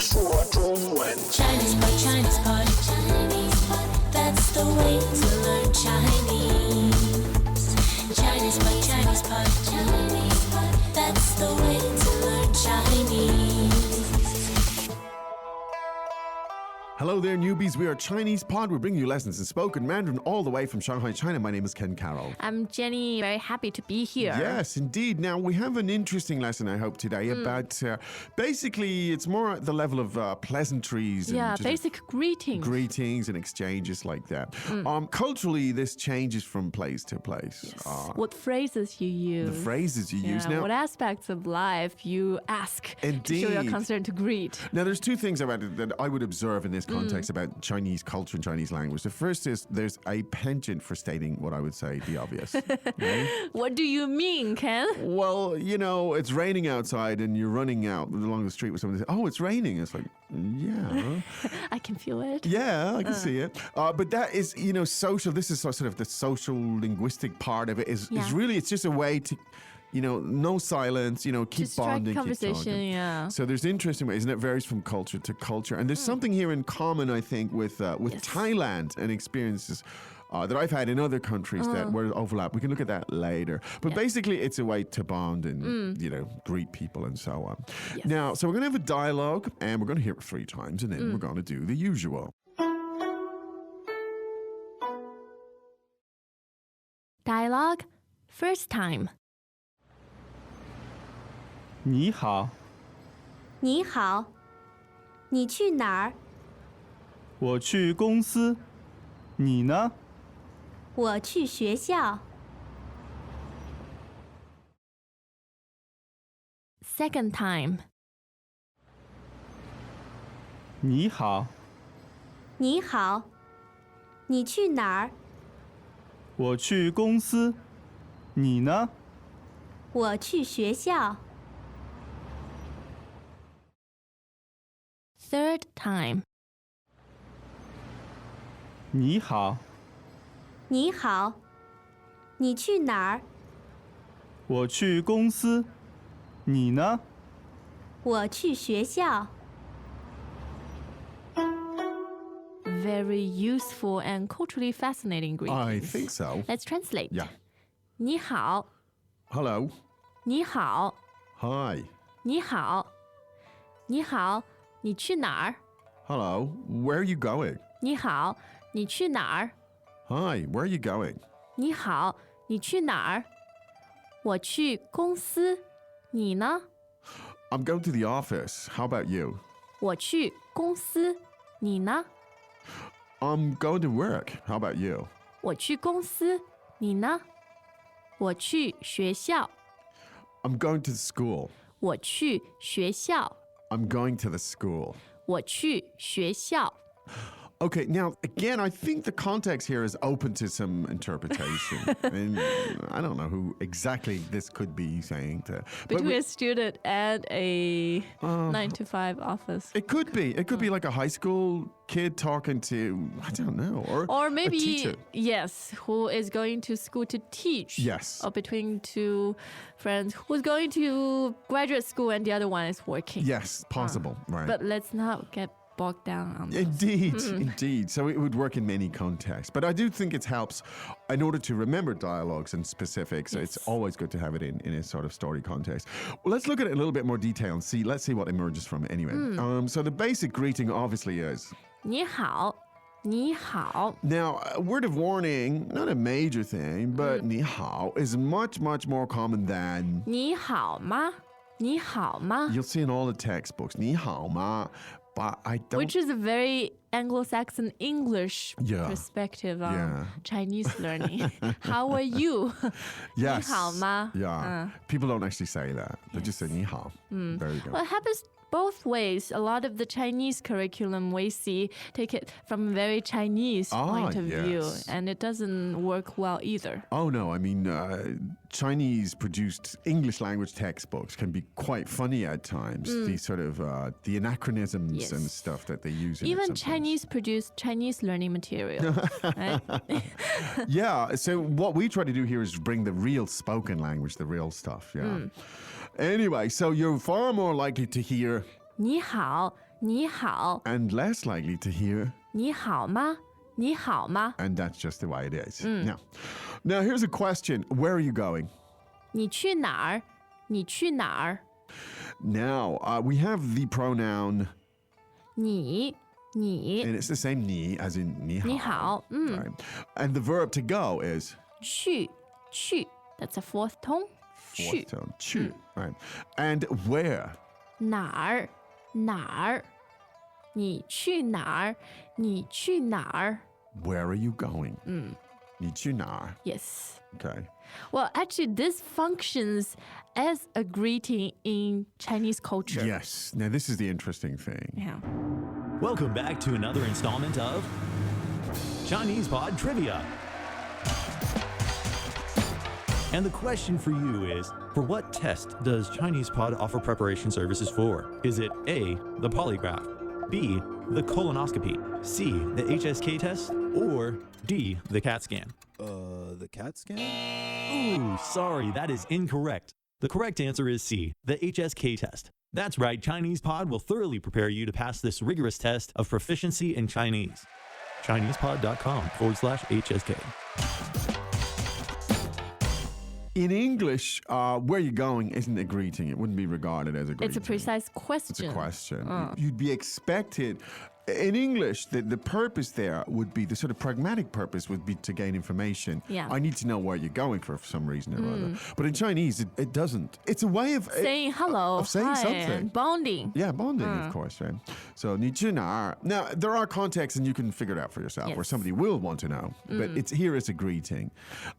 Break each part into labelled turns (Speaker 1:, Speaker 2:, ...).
Speaker 1: 说中文。
Speaker 2: Chinese pot, Chinese pot, Chinese pot. That's the way to learn Chinese. Chinese pot, Chinese pot, Chinese pot. That's the way to learn Chinese.
Speaker 3: Hello there, newbies. We are Chinese Pod. We're bringing you lessons in spoken Mandarin all the way from Shanghai, China. My name is Ken Carroll.
Speaker 4: I'm Jenny, very happy to be here.
Speaker 3: Yes, indeed. Now, we have an interesting lesson, I hope, today about basically, it's more at the level of pleasantries.
Speaker 4: Yeah,
Speaker 3: and just
Speaker 4: basic greetings.
Speaker 3: greetings and exchanges like that. Culturally, this changes from place to place.
Speaker 4: Yes. What phrases you use.
Speaker 3: The phrases you use. Now,
Speaker 4: what aspects of life you ask to show your
Speaker 3: Indeed.
Speaker 4: concern to greet.
Speaker 3: Now, there's two things about it that I would observe in this context about Chinese culture and Chinese language. The first is there's a penchant for stating what I would say the obvious. Right?
Speaker 4: What do you mean, Ken?
Speaker 3: Well, you know, it's raining outside and you're running out along the street with someone. Oh, it's raining. It's like, yeah.
Speaker 4: I can feel it.
Speaker 3: Yeah, I can see it. But that is, you know, social. This is sort of the social linguistic part of it is really, it's just a way to, you know, no silence, you know, keep
Speaker 4: To strike
Speaker 3: bonding, keep
Speaker 4: conversation,
Speaker 3: talking.
Speaker 4: yeah.
Speaker 3: So there's interesting ways, and it varies from culture to culture. And there's something here in common, I think, with Thailand and experiences that I've had in other countries that were overlap. We can look at that later. But basically, it's a way to bond and, you know, greet people and so on.
Speaker 4: Yes.
Speaker 3: Now, so we're going to have a dialogue, and we're going to hear it 3 times, and then we're going to do the usual.
Speaker 4: Dialogue, first time.
Speaker 5: 你好，
Speaker 6: 你好，你去哪儿？
Speaker 5: 我去公司，你呢？
Speaker 6: 我去学校。
Speaker 4: Second time.
Speaker 5: 你好，
Speaker 6: 你好，你去哪儿？
Speaker 5: 我去公司，你呢？
Speaker 6: 我去学校。
Speaker 4: Third time.
Speaker 5: 你好，
Speaker 6: 你好，你去哪儿？
Speaker 5: 我去公司，你呢？
Speaker 6: 我去学校。
Speaker 4: Very useful and culturally fascinating greetings.
Speaker 3: I think so.
Speaker 4: Let's translate.
Speaker 3: Yeah.
Speaker 4: 你好，
Speaker 3: Hello.
Speaker 4: 你好，
Speaker 3: Hi.
Speaker 4: 你好，你好，你去哪儿？
Speaker 3: Hello. Where are you going?
Speaker 4: 你好，你去哪儿？
Speaker 3: Hi. Where are you going?
Speaker 4: 你好，你去哪儿？我去公司，你呢？
Speaker 3: I'm going to the office. How about you?
Speaker 4: 我去公司，你呢？
Speaker 3: I'm going to work. How about you?
Speaker 4: 我去公司，你呢？我去学校，
Speaker 3: I'm going to the school.
Speaker 4: 我去学校，
Speaker 3: I'm going to the school.
Speaker 4: 我去学校。
Speaker 3: Okay, now again, I think the context here is open to some interpretation. And I don't know who exactly this could be saying to. but
Speaker 4: Between a student and a 9-to-5 office.
Speaker 3: it could be. It could be like a high school kid talking to, I don't know,
Speaker 4: Or
Speaker 3: a
Speaker 4: maybe,
Speaker 3: teacher.
Speaker 4: yes, who is going to school to teach.
Speaker 3: Yes.
Speaker 4: Or between two friends who's going to graduate school and the other one is working.
Speaker 3: Yes, possible, right.
Speaker 4: But let's not get bogged down on this.
Speaker 3: Indeed, indeed. So it would work in many contexts. But I do think it helps in order to remember dialogues and specifics. It's always good to have it in a sort of story context. Well, let's look at it in a little bit more detail and see. Let's see what emerges from it anyway. So the basic greeting obviously is.
Speaker 4: 你好，你好。
Speaker 3: Now, a word of warning, not a major thing, but 你好 is much, much more common than.
Speaker 4: 你好吗？你好吗？
Speaker 3: You'll see in all the textbooks. 你好吗? But I don't.
Speaker 4: Which is a very Anglo-Saxon English
Speaker 3: Yeah.
Speaker 4: perspective on
Speaker 3: Yeah.
Speaker 4: Chinese learning. How are you?
Speaker 3: Yes.
Speaker 4: 你好吗?
Speaker 3: Yeah. People don't actually say that. They just say 你好. There you go.
Speaker 4: Well, it happens both ways. A lot of the Chinese curriculum we see take it from a very Chinese point of view,
Speaker 3: yes.
Speaker 4: and it doesn't work well either.
Speaker 3: Oh, no. I mean, Chinese produced English language textbooks can be quite funny at times. These sort of the anachronisms
Speaker 4: Yes.
Speaker 3: and stuff that they use in it
Speaker 4: Even
Speaker 3: sometimes.
Speaker 4: Chinese produce Chinese learning material. Right?
Speaker 3: Yeah. So what we try to do here is bring the real spoken language, the real stuff. Yeah. Anyway, so you're far more likely to hear.
Speaker 4: 你好，你好
Speaker 3: and less likely to hear,
Speaker 4: 你好吗你好吗
Speaker 3: and that's just the way it is. Now, here's a question. Where are you going?
Speaker 4: 你去哪儿你去哪儿
Speaker 3: Now, we have the pronoun,
Speaker 4: 你
Speaker 3: and it's the same 你 as in 你好.
Speaker 4: 你好
Speaker 3: Right? And the verb to go is
Speaker 4: 去 That's a fourth tone 去
Speaker 3: fourth tone, 去. Right? And where?
Speaker 4: 哪儿哪儿你去哪儿你去哪儿
Speaker 3: Where are you going? 你去哪儿?
Speaker 4: Yes.
Speaker 3: Okay.
Speaker 4: Well, actually, this functions as a greeting in Chinese culture.
Speaker 3: Yes. Now, this is the interesting thing.
Speaker 4: Yeah.
Speaker 1: Welcome back to another installment of Chinese Pod Trivia. And the question for you is, for what test does Chinese Pod offer preparation services for? Is it A, the polygraph, B, the colonoscopy, C, the HSK test, or D, the CAT scan?
Speaker 7: The CAT scan?
Speaker 1: Ooh, sorry, that is incorrect. The correct answer is C, the HSK test. That's right, Chinese Pod will thoroughly prepare you to pass this rigorous test of proficiency in Chinese. ChinesePod.com/HSK.
Speaker 3: In English, where you going isn't a greeting. It wouldn't be regarded as a greeting.
Speaker 4: It's a precise question.
Speaker 3: It's a question. You'd be expected. In English, the purpose there would be, the sort of pragmatic purpose would be to gain information.
Speaker 4: Yeah.
Speaker 3: I need to know where you're going for some reason or other. But in Chinese, it doesn't. It's a way of
Speaker 4: Saying hello,
Speaker 3: of saying
Speaker 4: hi,
Speaker 3: something.
Speaker 4: and bonding.
Speaker 3: Yeah, bonding, of course, right? So, 你去哪儿? Now, there are contexts, and you can figure it out for yourself, where
Speaker 4: Yes.
Speaker 3: somebody will want to know. But here it's a greeting.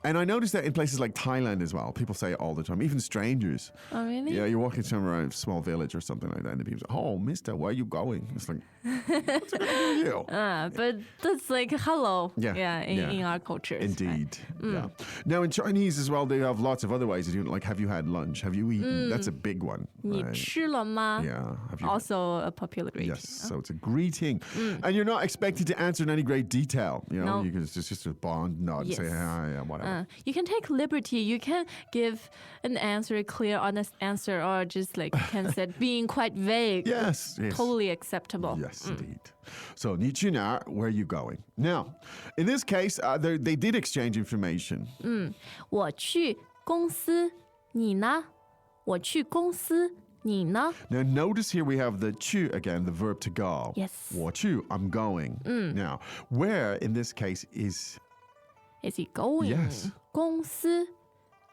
Speaker 3: And I noticed that in places like Thailand as well. People say it all the time, even strangers.
Speaker 4: Oh, really?
Speaker 3: Yeah, you're walking somewhere in a small village or something like that, and the people say, oh, mister, where are you going? It's like, what's it got to do with you?
Speaker 4: But that's like hello.
Speaker 3: Yeah,
Speaker 4: in our cultures.
Speaker 3: Indeed. Yeah. Now in Chinese as well, they have lots of other ways to do it. Like, have you had lunch? Have you eaten? That's a big one.
Speaker 4: 你
Speaker 3: right?
Speaker 4: 吃了吗
Speaker 3: Yeah. Have you?
Speaker 4: Also a popular greeting.
Speaker 3: Yes. So it's a greeting, and you're not expected to answer in any great detail. You know,
Speaker 4: No.
Speaker 3: you can just a bond, nod, and say
Speaker 4: Yes.
Speaker 3: hi, yeah, whatever.
Speaker 4: You can take liberty. You can give an answer, a clear, honest answer, or just like Ken said, being quite vague.
Speaker 3: Yes.
Speaker 4: Totally acceptable.
Speaker 3: Yes, indeed. So, 你去哪儿? Where are you going? Now, in this case, they did exchange information.
Speaker 4: 我去公司，你呢？我去公司，你呢？
Speaker 3: Now, notice here we have the 去 again, the verb to go.
Speaker 4: Yes.
Speaker 3: 我去, I'm going. Now, where in this case is
Speaker 4: Is he going?
Speaker 3: Yes.
Speaker 4: 公司，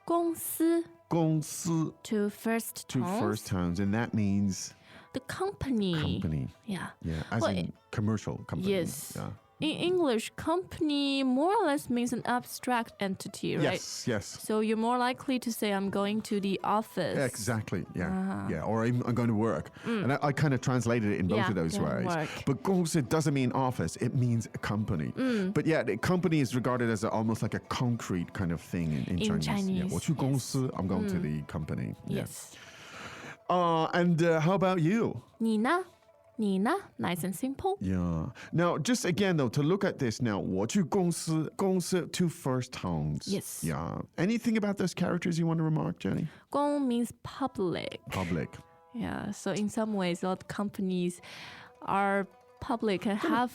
Speaker 4: 公司
Speaker 3: 公司
Speaker 4: to first
Speaker 3: to
Speaker 4: tones.
Speaker 3: first tones, and that means
Speaker 4: The company.
Speaker 3: company.
Speaker 4: Yeah.
Speaker 3: Yeah, as
Speaker 4: Well,
Speaker 3: in commercial company.
Speaker 4: Yes.
Speaker 3: Yeah.
Speaker 4: In English, company more or less means an abstract entity, right?
Speaker 3: Yes.
Speaker 4: So you're more likely to say, I'm going to the office.
Speaker 3: Exactly. Yeah. Yeah. Or I'm going to work. And I kind of translated it in both
Speaker 4: Yeah,
Speaker 3: of those
Speaker 4: yeah,
Speaker 3: ways.
Speaker 4: work.
Speaker 3: But 公司 doesn't mean office. It means a company. But yeah, the company is regarded as almost like a concrete kind of thing in
Speaker 4: In
Speaker 3: Chinese. Yeah.
Speaker 4: Chinese,
Speaker 3: 我去公司, I'm going to the company. Yeah.
Speaker 4: Yes.
Speaker 3: And how about you?
Speaker 4: 你呢？你呢? Nice and simple.
Speaker 3: Yeah. Now, just again though, to look at this now, 我去公司, 公司 two first tones.
Speaker 4: Yes.
Speaker 3: Yeah. Anything about those characters you want to remark, Jenny?
Speaker 4: 公 means public.
Speaker 3: Public.
Speaker 4: Yeah. So in some ways, a lot of companies are public and have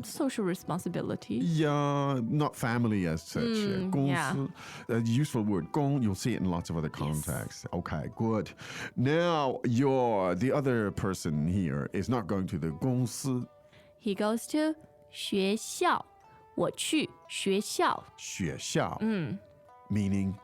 Speaker 4: social responsibility.
Speaker 3: Yeah, not family as such. 公司, a useful word. 公, you'll see it in lots of other contexts. Okay, good. Now, the other person here is not going to the 公司.
Speaker 4: He goes to 学校。我去学校。
Speaker 3: 学校. Meaning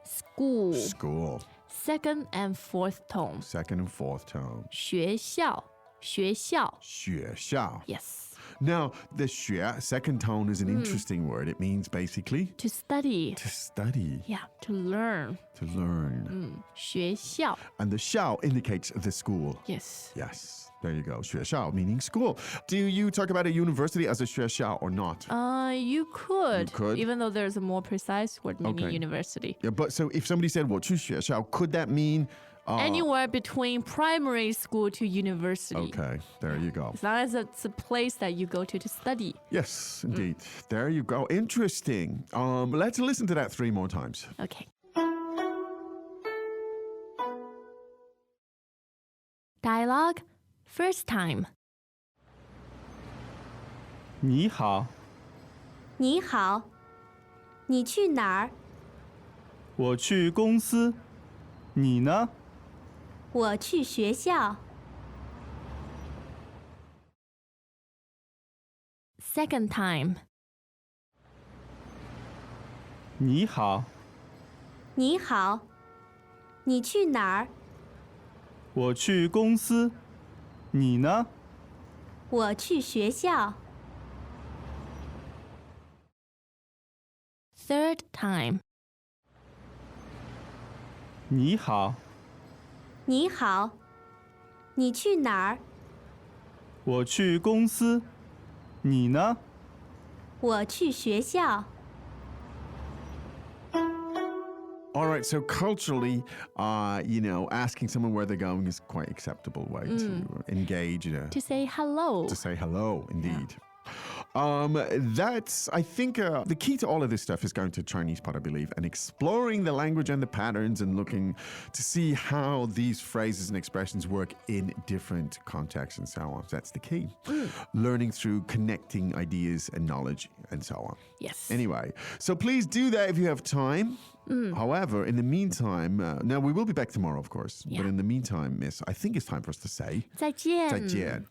Speaker 4: School.
Speaker 3: school.
Speaker 4: Second and fourth tone.
Speaker 3: Second and fourth tone.
Speaker 4: 学校。学校。
Speaker 3: 学校.
Speaker 4: Yes.
Speaker 3: Now, the 学, second tone is an interesting word. It means basically
Speaker 4: To study.
Speaker 3: to study,
Speaker 4: Yeah, to learn.
Speaker 3: to learn.
Speaker 4: 学校。
Speaker 3: And the 校 indicates the school.
Speaker 4: Yes.
Speaker 3: Yes, there you go. 学校 meaning school. Do you talk about a university as a 学校 or not?
Speaker 4: You could.
Speaker 3: You could?
Speaker 4: Even though there's a more precise word meaning
Speaker 3: Okay.
Speaker 4: university.
Speaker 3: Yeah, but so if somebody said 我去学校, could that mean
Speaker 4: Anywhere between primary school to university.
Speaker 3: Okay, there you go.
Speaker 4: As long as it's a place that you go to study.
Speaker 3: Yes, indeed. There you go. Interesting. Let's listen to that 3 more times.
Speaker 4: Okay. Dialogue First time.
Speaker 5: 你好，
Speaker 6: 你好，你去哪儿？
Speaker 5: 我去公司，你呢？
Speaker 6: 我去学校。
Speaker 4: Second time.
Speaker 5: 你好，
Speaker 6: 你好，你去哪儿？
Speaker 5: 我去公司，你呢？
Speaker 6: 我去学校。
Speaker 4: Third time.
Speaker 5: 你好，
Speaker 6: 你好，你去哪儿？
Speaker 5: 我去公司，你呢？
Speaker 6: 我去学校。
Speaker 3: All right, so culturally, asking someone where they're going is quite acceptable way to engage,
Speaker 4: To say hello.
Speaker 3: to say hello, indeed. That's, I think, the key to all of this stuff is going to Chinese pot, I believe, and exploring the language and the patterns and looking to see how these phrases and expressions work in different contexts and so on. That's the key. Learning through connecting ideas and knowledge and so on.
Speaker 4: Yes.
Speaker 3: Anyway, so please do that if you have time. However, in the meantime, now we will be back tomorrow, of course.
Speaker 4: Yeah.
Speaker 3: But in the meantime, Miss, I think it's time for us to say
Speaker 4: 再见.
Speaker 3: 再见.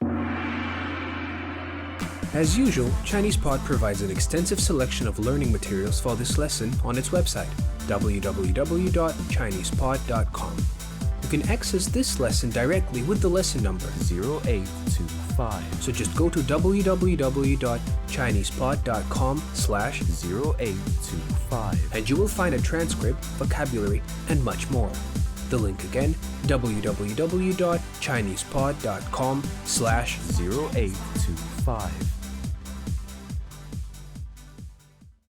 Speaker 8: As usual, ChinesePod provides an extensive selection of learning materials for this lesson on its website, www.chinesepod.com. You can access this lesson directly with the lesson number
Speaker 9: 0825.
Speaker 8: So just go to www.chinesepod.com/0825 and you will find a transcript, vocabulary, and much more. The link again, www.chinesepod.com/0825.